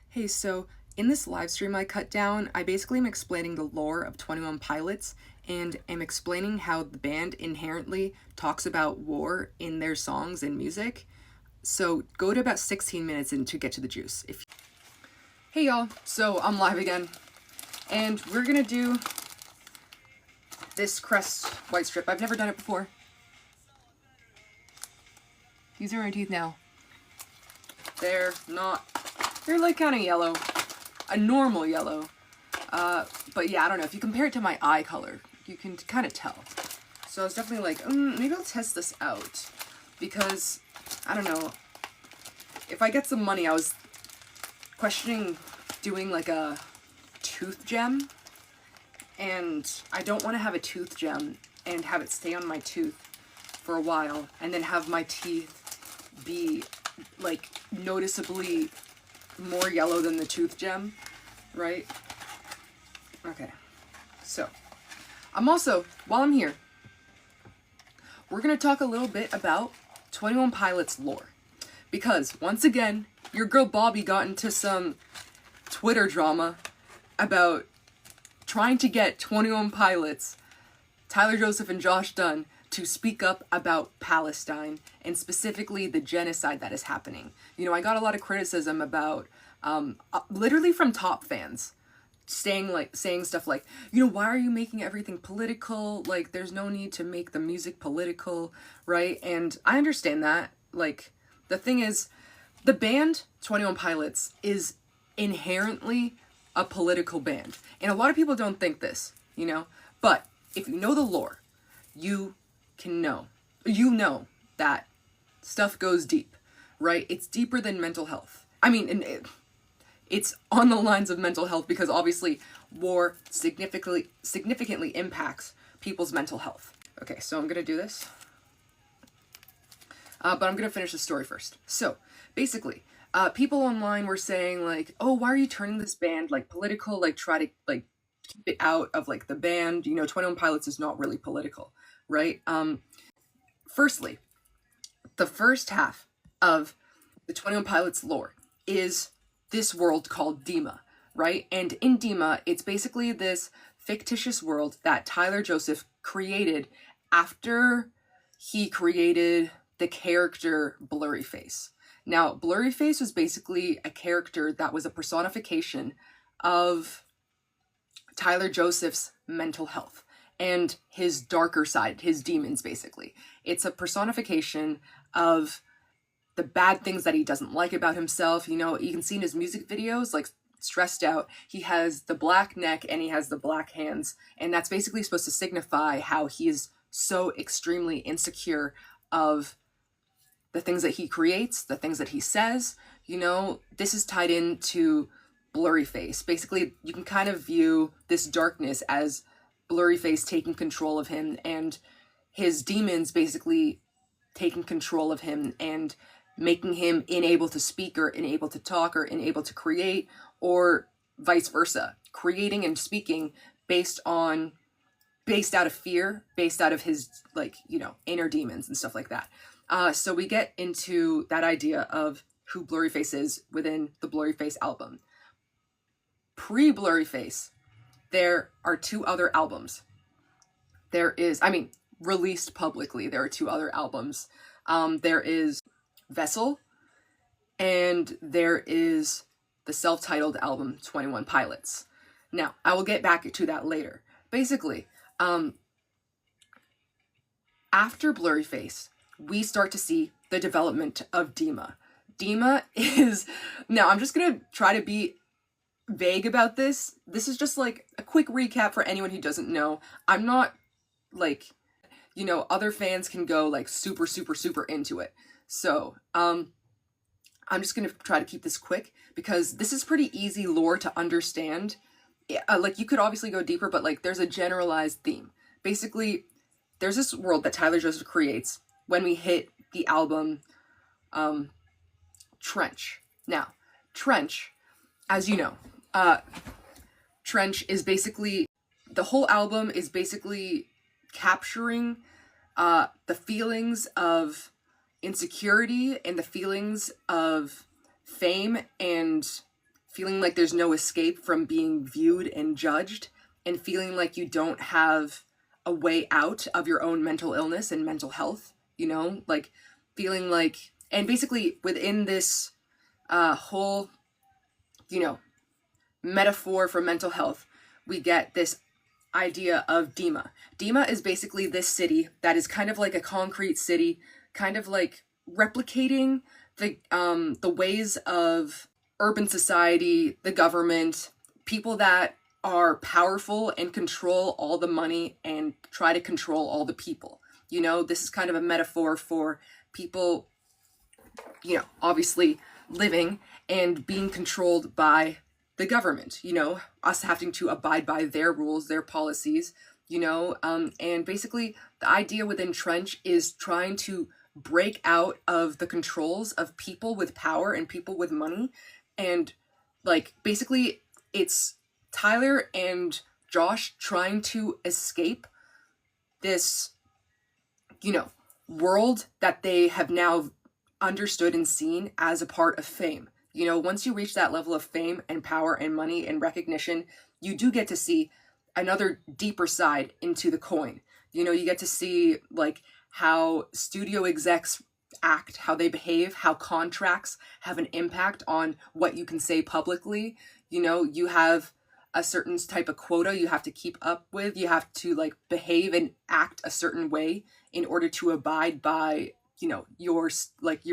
Hey, so in this live stream I cut down, I basically am explaining the lore of 21 Pilots and am explaining how the band inherently talks about war in their songs and music. So go to about 16 minutes in to get to the juice. Hey y'all, so I'm live again, and we're gonna do this crest white strip. I've never done it before. These are my teeth now. They're like kind of yellow. A normal yellow. But yeah, I don't know. If you compare it to my eye color, you can kind of tell. So I was definitely like, maybe I'll test this out. Because, I don't know. If I get some money, I was questioning doing like a tooth gem. And I don't want to have a tooth gem and have it stay on my tooth for a while. And then have my teeth be like noticeably more yellow than the tooth gem, right? Okay, so while I'm here, we're gonna talk a little bit about 21 Pilots lore, because once again, your girl Bobby got into some Twitter drama about trying to get 21 Pilots, Tyler Joseph and Josh Dunn, to speak up about Palestine and specifically the genocide that is happening. You know, I got a lot of criticism about, literally from top fans, saying stuff like, you know, why are you making everything political? Like, there's no need to make the music political, right? And I understand that. Like, the thing is, the band 21 Pilots is inherently a political band. And a lot of people don't think this, you know? But if you know the lore, you know that stuff goes deep, right? It's deeper than mental health. I mean, it's on the lines of mental health because obviously war significantly impacts people's mental health. Okay, so I'm gonna do this, but I'm gonna finish the story first. So basically, people online were saying like, oh, why are you turning this band like political? Like, try to like keep it out of like the band. You know, 21 Pilots is not really political, right? Firstly, the first half of the 21 Pilots lore is this world called Dema, right? And in Dema, it's basically this fictitious world that Tyler Joseph created after he created the character Blurryface. Now, Blurryface was basically a character that was a personification of Tyler Joseph's mental health and his darker side, his demons, basically. It's a personification of the bad things that he doesn't like about himself. You know, you can see in his music videos, like stressed out, he has the black neck and he has the black hands. And that's basically supposed to signify how he is so extremely insecure of the things that he creates, the things that he says. You know, this is tied into Blurryface. Basically, you can kind of view this darkness as Blurryface taking control of him and his demons basically taking control of him and making him unable to speak or unable to talk or unable to create, or vice versa, creating and speaking based out of fear, based out of his, like, you know, inner demons and stuff like that. So we get into that idea of who Blurryface is within the Blurryface album. Pre-Blurryface, there are two other albums. Released publicly, there are two other albums. There is Vessel, and there is the self-titled album 21 Pilots. Now, I will get back to that later. Basically, after Blurryface, we start to see the development of Dema. Dema is... Now, I'm just gonna try to be vague about this. This is just like a quick recap for anyone who doesn't know. I'm not like, you know, other fans can go like super into it. So, I'm just gonna try to keep this quick because this is pretty easy lore to understand. Like, you could obviously go deeper, but like there's a generalized theme. Basically, there's this world that Tyler Joseph creates when we hit the album Trench. Now, Trench, as you know, Trench is basically, the whole album is basically capturing the feelings of insecurity and the feelings of fame and feeling like there's no escape from being viewed and judged, and feeling like you don't have a way out of your own mental illness and mental health, you know, like feeling like, and basically within this whole, you know, metaphor for mental health, we get this idea of dema. Dema is basically this city that is kind of like a concrete city, kind of like replicating the ways of urban society, the government, people that are powerful and control all the money and try to control all the people. You know, this is kind of a metaphor for people, you know, obviously living and being controlled by the government, you know, us having to abide by their rules, their policies, you know, and basically the idea within Trench is trying to break out of the controls of people with power and people with money. And like, basically it's Tyler and Josh trying to escape this, you know, world that they have now understood and seen as a part of fame. You know, once you reach that level of fame and power and money and recognition, you do get to see another deeper side into the coin. You know, you get to see like how studio execs act, how they behave, how contracts have an impact on what you can say publicly. You know, you have a certain type of quota you have to keep up with. You have to like behave and act a certain way in order to abide by, you know, your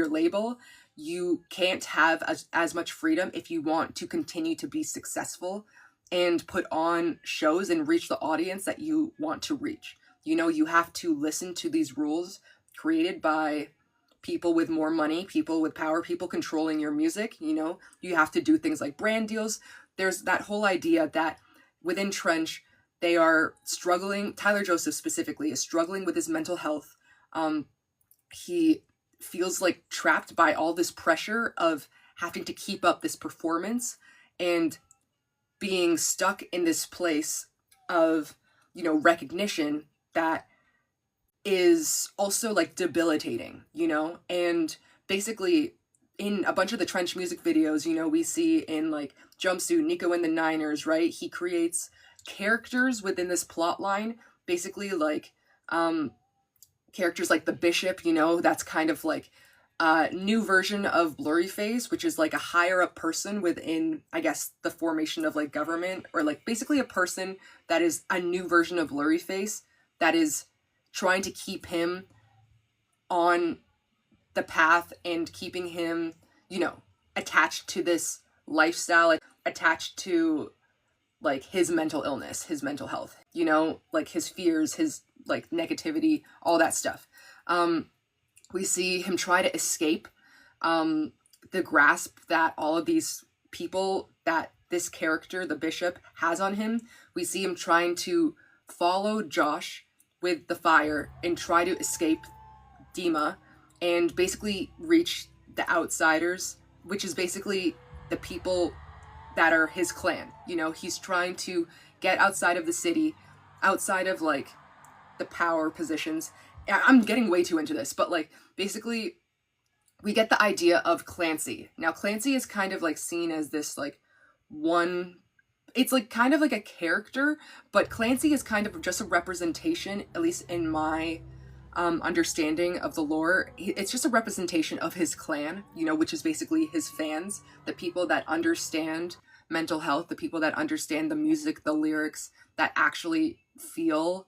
label. You can't have as much freedom if you want to continue to be successful and put on shows and reach the audience that you want to reach. You know, you have to listen to these rules created by people with more money, people with power, people controlling your music. You know, you have to do things like brand deals. There's that whole idea that within Trench, they are struggling. Tyler Joseph specifically is struggling with his mental health. He feels like trapped by all this pressure of having to keep up this performance and being stuck in this place of, you know, recognition that is also like debilitating, you know. And basically in a bunch of the Trench music videos, you know, we see in like Jumpsuit, Nico and the Niners, right? He creates characters within this plot line, basically like characters like the Bishop, you know, that's kind of like a new version of Blurryface, which is like a higher up person within, I guess, the formation of like government, or like basically a person that is a new version of Blurryface that is trying to keep him on the path and keeping him, you know, attached to this lifestyle, like attached to like his mental illness, his mental health, you know, like his fears, his like negativity, all that stuff. We see him try to escape the grasp that all of these people, that this character, the Bishop, has on him. We see him trying to follow Josh with the fire and try to escape Dema and basically reach the outsiders, which is basically the people that are his clan. You know, he's trying to get outside of the city, outside of like the power positions. I'm getting way too into this, but like basically we get the idea of Clancy. Now Clancy is kind of like seen as this like one, it's like kind of like a character, but Clancy is kind of just a representation, at least in my understanding of the lore. It's just a representation of his clan, you know, which is basically his fans, the people that understand mental health, the people that understand the music, the lyrics, that actually feel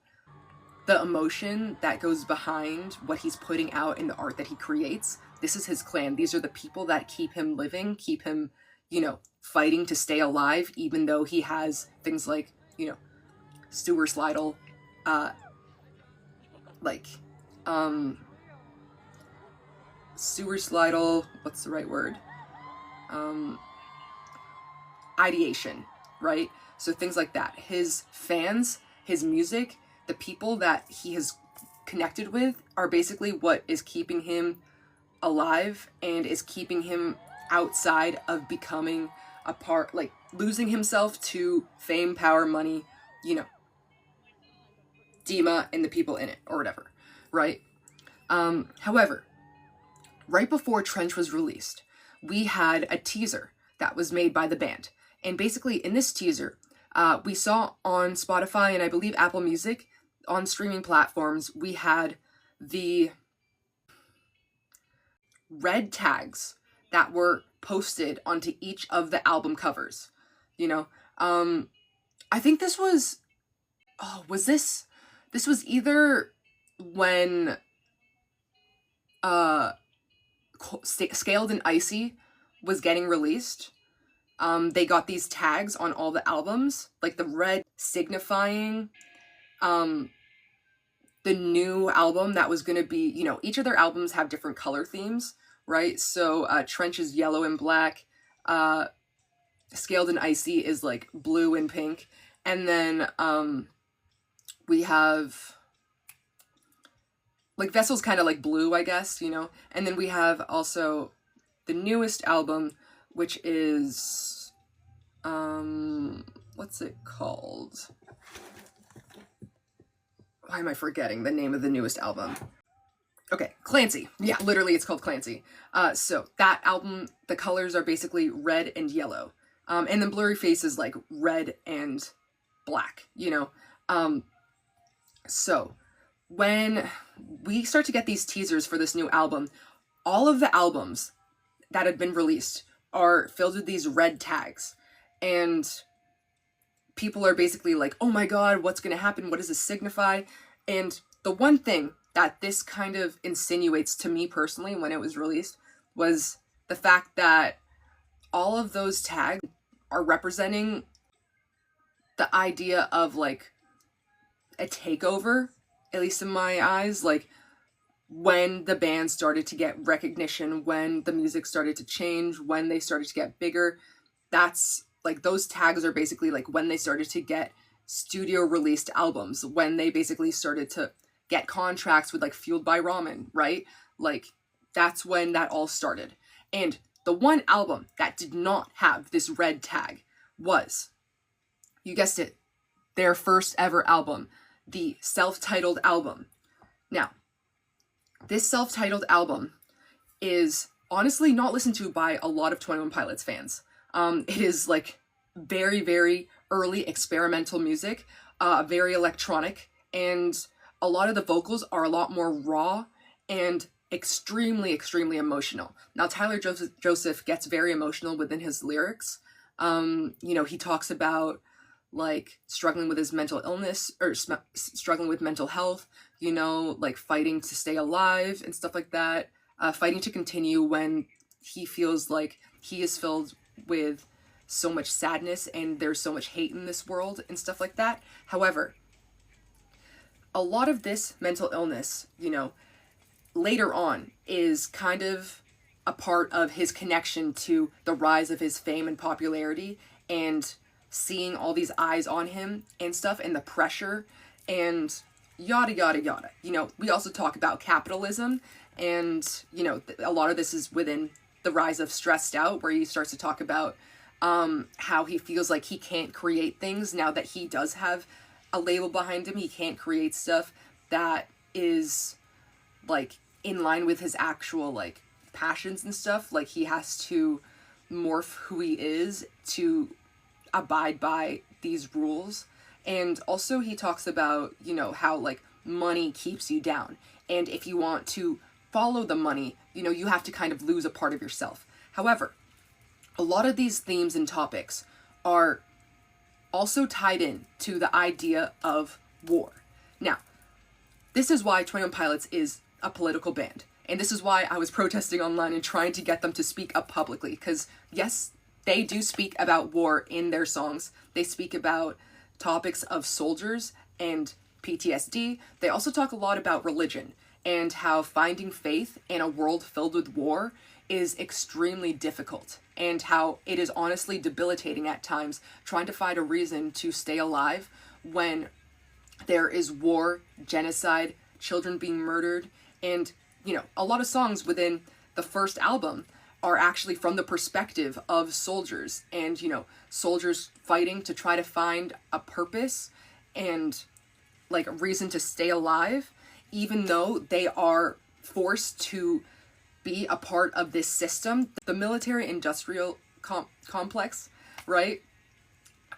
the emotion that goes behind what he's putting out in the art that he creates. This is his clan. These are the people that keep him living, keep him, you know, fighting to stay alive, even though he has things like, you know, suicidal, suicidal, what's the right word? Ideation, right? So things like that. His fans, his music, the people that he has connected with are basically what is keeping him alive and is keeping him outside of becoming a part, like losing himself to fame, power, money, you know, Dema and the people in it or whatever, right? However, right before Trench was released, we had a teaser that was made by the band. And basically in this teaser, we saw on Spotify and I believe Apple Music, on streaming platforms, we had the red tags that were posted onto each of the album covers. You know, I think this was, this was either when Scaled and Icy was getting released. They got these tags on all the albums, like the red signifying the new album that was going to be, you know, each of their albums have different color themes, right? So Trench is yellow and black, Scaled and Icy is like blue and pink, and then we have like Vessel's kind of like blue, I guess, you know, and then we have also the newest album, which is what's it called? Why am I forgetting the name of the newest album? Okay, Clancy. Yeah, literally it's called Clancy. So that album, the colors are basically red and yellow. And then Blurry Face is like red and black, you know? So when we start to get these teasers for this new album, all of the albums that had been released are filled with these red tags. And people are basically like, oh my god, what's gonna happen? What does this signify? And the one thing that this kind of insinuates to me personally when it was released was the fact that all of those tags are representing the idea of like a takeover, at least in my eyes, like when the band started to get recognition, when the music started to change, when they started to get bigger. That's like, those tags are basically like when they started to get studio released albums, when they basically started to get contracts with like Fueled by Ramen, right? Like that's when that all started. And the one album that did not have this red tag was, you guessed it, their first ever album, the self-titled album. Now, this self-titled album is honestly not listened to by a lot of 21 Pilots fans. It is like very, very early experimental music, very electronic, and a lot of the vocals are a lot more raw and extremely, extremely emotional. Now, Tyler Joseph gets very emotional within his lyrics. You know, he talks about like struggling with his mental illness or struggling with mental health, you know, like fighting to stay alive and stuff like that, fighting to continue when he feels like he is filled with so much sadness and there's so much hate in this world and stuff like that. However, a lot of this mental illness, you know, later on is kind of a part of his connection to the rise of his fame and popularity and seeing all these eyes on him and stuff and the pressure and yada, yada, yada. You know, we also talk about capitalism and, you know, a lot of this is within the rise of Stressed Out, where he starts to talk about how he feels like he can't create things now that he does have a label behind him. He can't create stuff that is like in line with his actual like passions and stuff. Like he has to morph who he is to abide by these rules. And also he talks about, you know, how like money keeps you down, and if you want to follow the money, you know, you have to kind of lose a part of yourself. However, a lot of these themes and topics are also tied in to the idea of war. Now, this is why 21 Pilots is a political band. And this is why I was protesting online and trying to get them to speak up publicly. Because yes, they do speak about war in their songs. They speak about topics of soldiers and PTSD. They also talk a lot about religion and how finding faith in a world filled with war is extremely difficult, and how it is honestly debilitating at times trying to find a reason to stay alive when there is war, genocide, children being murdered. And, you know, a lot of songs within the first album are actually from the perspective of soldiers and, you know, soldiers fighting to try to find a purpose and like a reason to stay alive, even though they are forced to be a part of this system. The military industrial complex, right?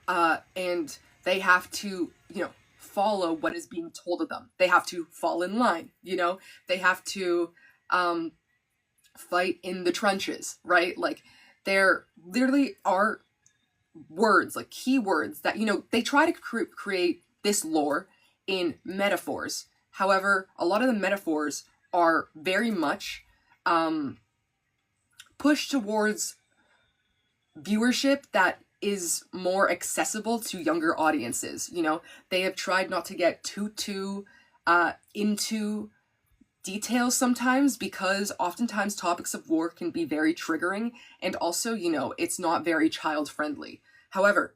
And they have to, you know, follow what is being told of them. They have to fall in line, you know? They have to fight in the trenches, right? Like, there literally are words, like keywords that, you know, they try to create this lore in metaphors. However, a lot of the metaphors are very much pushed towards viewership that is more accessible to younger audiences. You know, they have tried not to get too into details sometimes, because oftentimes topics of war can be very triggering, and also, you know, it's not very child friendly. However,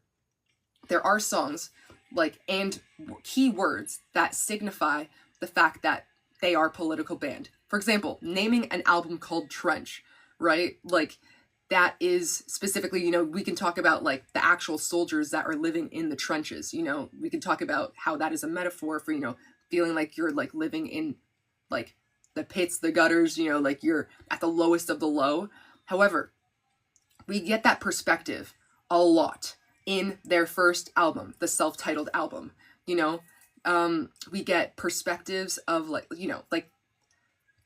there are songs like and keywords that signify the fact that they are a political band. For example, naming an album called Trench, right? Like, that is specifically, you know, we can talk about like the actual soldiers that are living in the trenches. You know, we can talk about how that is a metaphor for, you know, feeling like you're like living in like the pits, the gutters, you know, like you're at the lowest of the low. However, we get that perspective a lot in their first album, the self-titled album. You know, we get perspectives of like, you know, like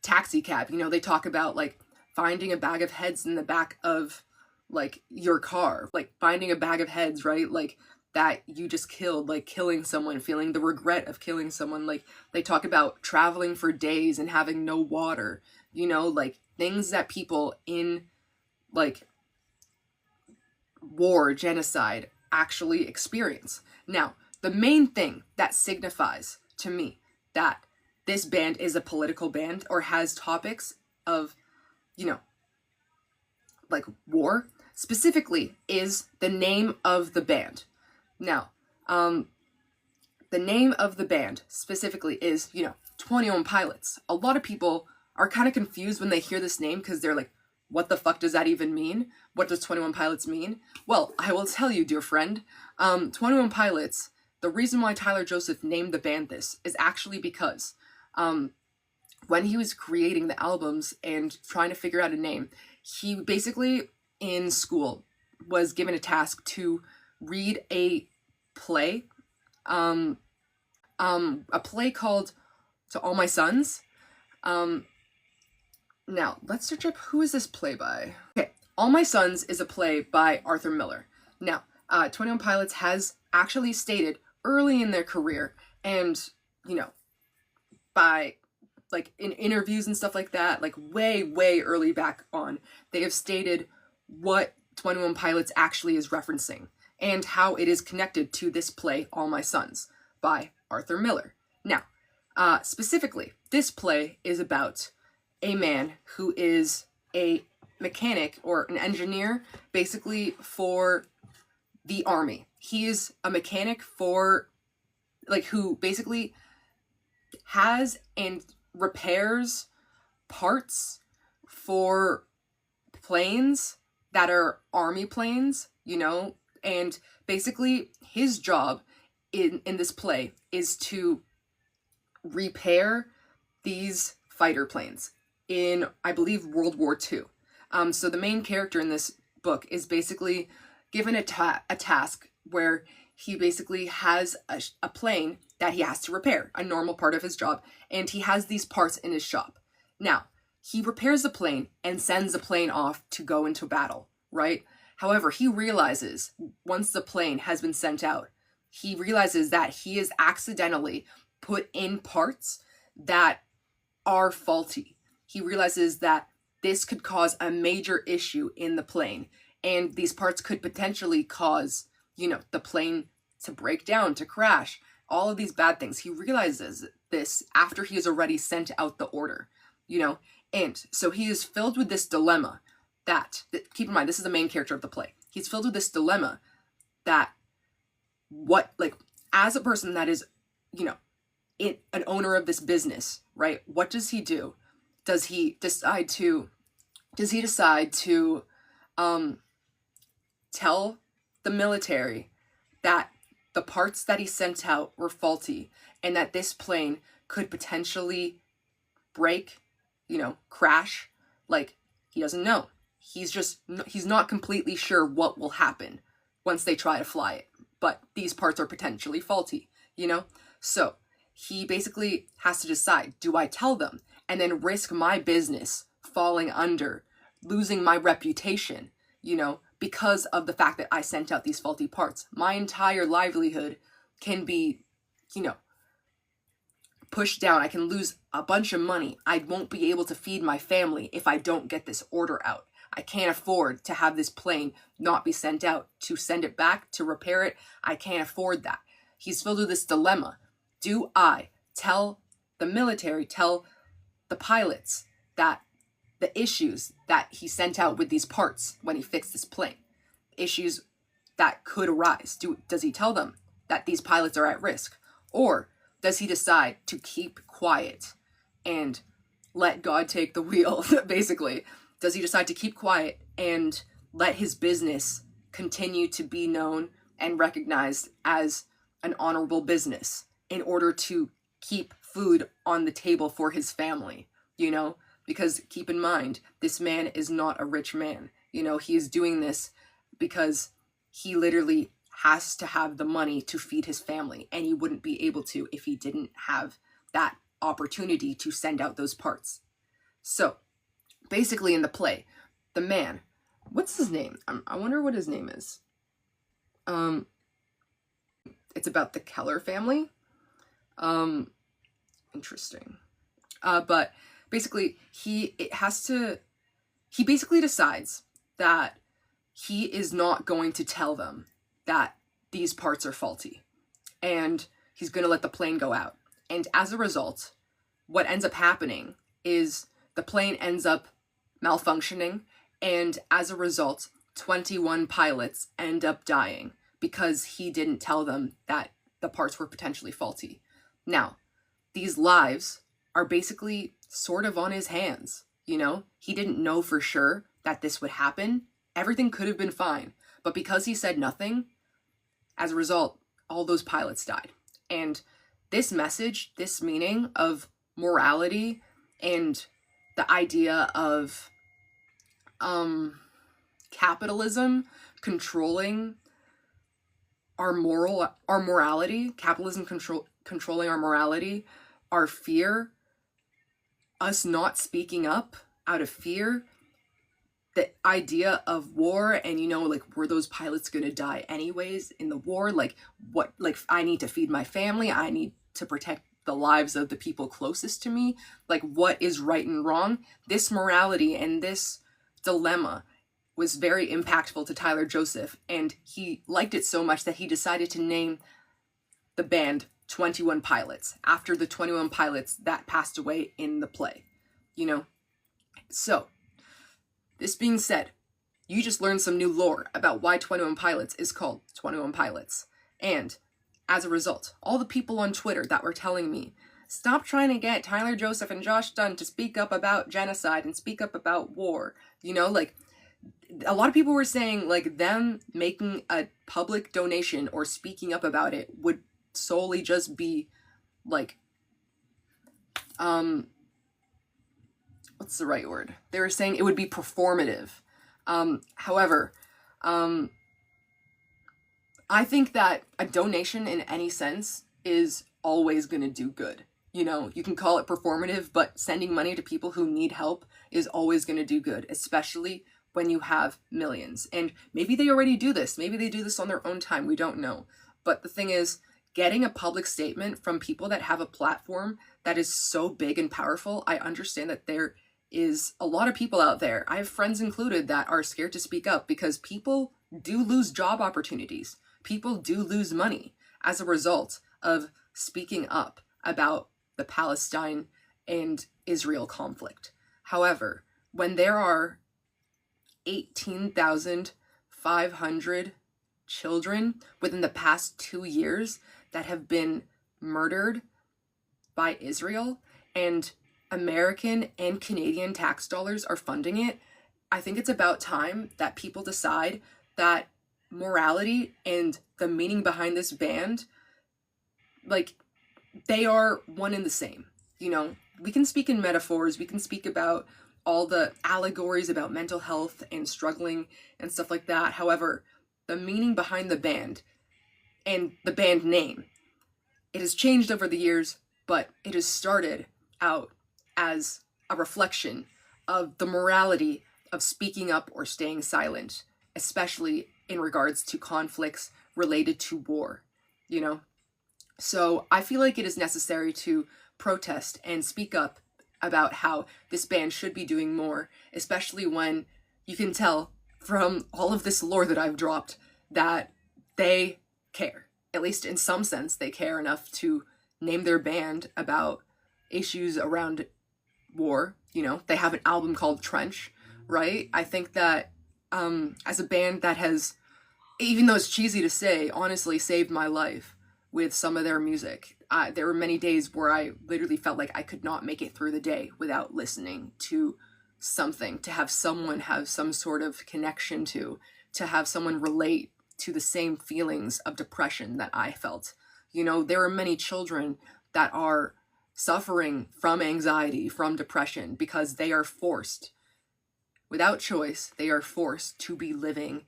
Taxi Cab. You know, they talk about like finding a bag of heads in the back of like your car, like finding a bag of heads, right? Like that you just killed, like killing someone, feeling the regret of killing someone. Like they talk about traveling for days and having no water, you know, like things that people in like war, genocide actually experience. Now, the main thing that signifies to me that this band is a political band or has topics of, you know, like war specifically, is the name of the band. Now, the name of the band specifically is, you know, 21 Pilots. A lot of people are kind of confused when they hear this name because they're like, what the fuck does that even mean? What does 21 Pilots mean? Well, I will tell you, dear friend. 21 Pilots, the reason why Tyler Joseph named the band this is actually because when he was creating the albums and trying to figure out a name, he basically in school was given a task to read a play, a play called To All My Sons. Now, let's search up who is this play by. Okay, All My Sons is a play by Arthur Miller. Now, 21 Pilots has actually stated early in their career, and, you know, by, like, in interviews and stuff like that, like, way early back on, they have stated what 21 Pilots actually is referencing, and how it is connected to this play, All My Sons, by Arthur Miller. Now, specifically, this play is about a man who is a mechanic or an engineer, basically for the army. He is a mechanic for, like, who basically has and repairs parts for planes that are army planes, you know, and basically his job in this play is to repair these fighter planes in, I believe, World War II. So the main character in this book is basically given a task where he basically has a plane that he has to repair, a normal part of his job, and he has these parts in his shop. Now, he repairs the plane and sends the plane off to go into battle, right? However, he realizes, once the plane has been sent out, he realizes that he has accidentally put in parts that are faulty. He realizes that this could cause a major issue in the plane, and these parts could potentially cause, you know, the plane to break down, to crash, all of these bad things. He realizes this after he has already sent out the order, you know, and so he is filled with this dilemma that, keep in mind, this is the main character of the play. He's filled with this dilemma that what, like, as a person that is, you know, an owner of this business, right? What does he do? Does he decide to tell the military that the parts that he sent out were faulty and that this plane could potentially break, you know, crash? Like, he doesn't know. he's not completely sure what will happen once they try to fly it, but these parts are potentially faulty, you know? So he basically has to decide, do I tell them and then risk my business falling under, losing my reputation, you know, because of the fact that I sent out these faulty parts? My entire livelihood can be, you know, pushed down. I can lose a bunch of money. I won't be able to feed my family if I don't get this order out. I can't afford to have this plane not be sent out, to send it back, to repair it. I can't afford that. He's filled with this dilemma. Do I tell the military, tell the pilots that the issues that he sent out with these parts when he fixed this plane, issues that could arise, does he tell them that these pilots are at risk? Or does he decide to keep quiet and let God take the wheel, basically? Does he decide to keep quiet and let his business continue to be known and recognized as an honorable business in order to keep food on the table for his family, you know? Because keep in mind, this man is not a rich man. You know, he is doing this because he literally has to have the money to feed his family, and he wouldn't be able to if he didn't have that opportunity to send out those parts. So basically in the play, the man, what's his name? I wonder what his name is. It's about the Keller family. Interesting. But basically he basically decides that he is not going to tell them that these parts are faulty, and he's going to let the plane go out. And as a result, what ends up happening is the plane ends up malfunctioning, and as a result, 21 pilots end up dying because he didn't tell them that the parts were potentially faulty. Now, these lives are basically sort of on his hands, you know? He didn't know for sure that this would happen. Everything could have been fine, but because he said nothing, as a result, all those pilots died. And this message, this meaning of morality and the idea of capitalism controlling our morality, capitalism controlling our morality, our fear, us not speaking up out of fear, the idea of war, and you know, like, were those pilots gonna die anyways in the war? Like, what, like, I need to feed my family, I need to protect the lives of the people closest to me, like, what is right and wrong? This morality and this dilemma was very impactful to Tyler Joseph, and he liked it so much that he decided to name the band 21 Pilots after the 21 pilots that passed away in the play, you know? So, this being said, you just learned some new lore about why 21 Pilots is called 21 Pilots. And as a result, all the people on Twitter that were telling me, stop trying to get Tyler Joseph and Josh Dunn to speak up about genocide and speak up about war, you know, like, a lot of people were saying, like, them making a public donation or speaking up about it would solely just be, like, what's the right word? They were saying it would be performative. However, I think that a donation in any sense is always going to do good. You know, you can call it performative, but sending money to people who need help is always going to do good, especially when you have millions. And maybe they already do this. Maybe they do this on their own time. We don't know. But the thing is, getting a public statement from people that have a platform that is so big and powerful, I understand that there is a lot of people out there, I have friends included, that are scared to speak up because people do lose job opportunities. People do lose money as a result of speaking up about the Palestine and Israel conflict. However, when there are 18,500 children within the past 2 years that have been murdered by Israel, and American and Canadian tax dollars are funding it, I think it's about time that people decide that morality and the meaning behind this band, like, they are one and the same. You know, we can speak in metaphors, we can speak about all the allegories about mental health and struggling and stuff like that. However, the meaning behind the band and the band name, it has changed over the years, but it has started out as a reflection of the morality of speaking up or staying silent, especially in regards to conflicts related to war, you know? So I feel like it is necessary to protest and speak up about how this band should be doing more, especially when you can tell from all of this lore that I've dropped that they care. At least in some sense, they care enough to name their band about issues around war. You know, they have an album called Trench, right? I think that as a band that has, even though it's cheesy to say, honestly saved my life with some of their music. There were many days where I literally felt like I could not make it through the day without listening to something, to have someone have some sort of connection to have someone relate to the same feelings of depression that I felt. You know, there are many children that are suffering from anxiety, from depression, because they are forced, without choice, they are forced to be living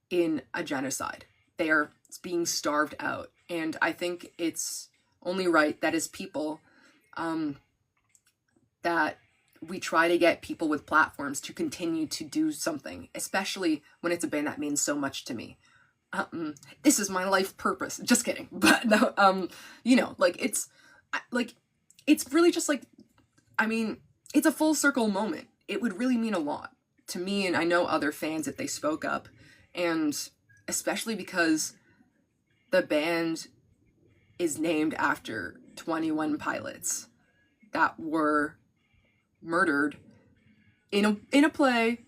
in a genocide. They are being starved out. And I think it's only right that as people, that we try to get people with platforms to continue to do something, especially when it's a band that means so much to me. This is my life purpose. Just kidding. But no, you know, like it's really just like, I mean, it's a full circle moment. It would really mean a lot to me, and I know other fans if they spoke up, and especially because the band is named after 21 pilots that were murdered in a play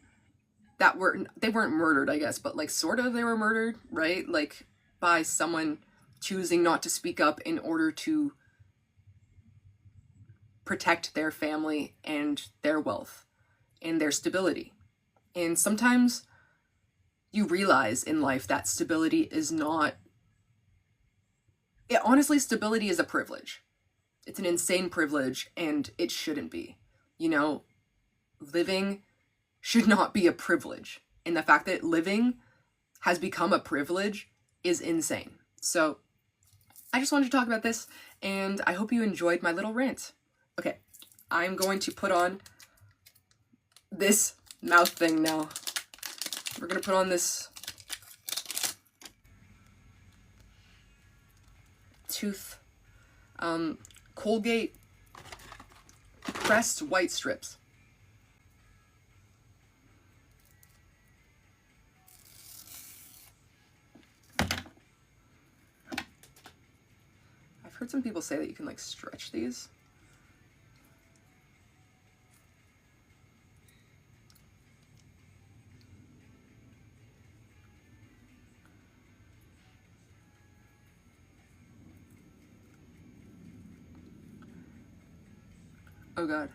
that they weren't murdered, I guess, but like sort of they were murdered, right? Like by someone choosing not to speak up in order to protect their family and their wealth and their stability. And sometimes you realize in life that stability is not, honestly, stability is a privilege. It's an insane privilege, and it shouldn't be. You know, living should not be a privilege. And the fact that living has become a privilege is insane. So I just wanted to talk about this, and I hope you enjoyed my little rant. Okay, I'm going to put on this mouth thing now. We're going to put on this tooth Colgate Crest white strips. I've heard some people say that you can like stretch these. Oh God.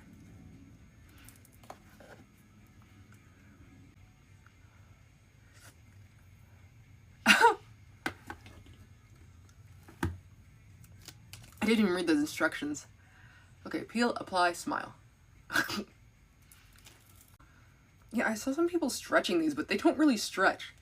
I didn't even read those instructions. Okay, peel, apply, smile. Yeah, I saw some people stretching these, but they don't really stretch.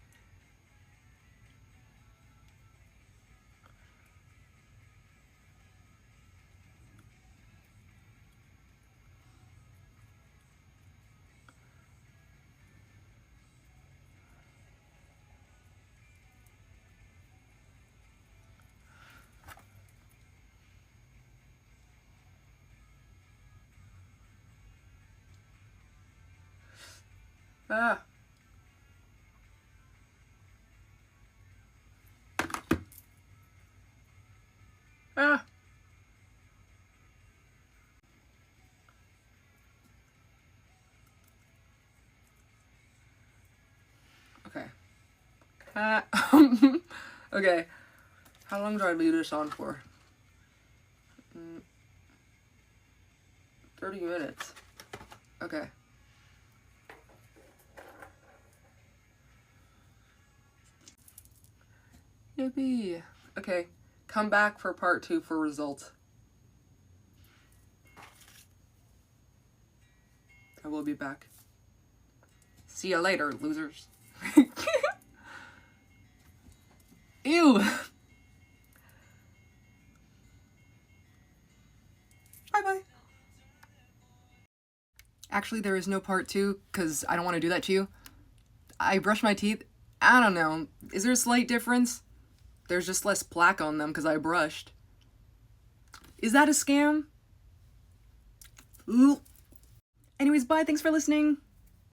Ah. Ah. Okay. Okay. How long do I leave this on for? 30 minutes. Okay. Yippee. Okay. Come back for part 2 for results. will be back. See you later, losers. Ew. Bye-bye. Actually, there is no part 2, because I don't want to do that to you. I brush my teeth. I don't know. Is there a slight difference? There's just less plaque on them because I brushed. Is that a scam? Ooh. Anyways, bye. Thanks for listening.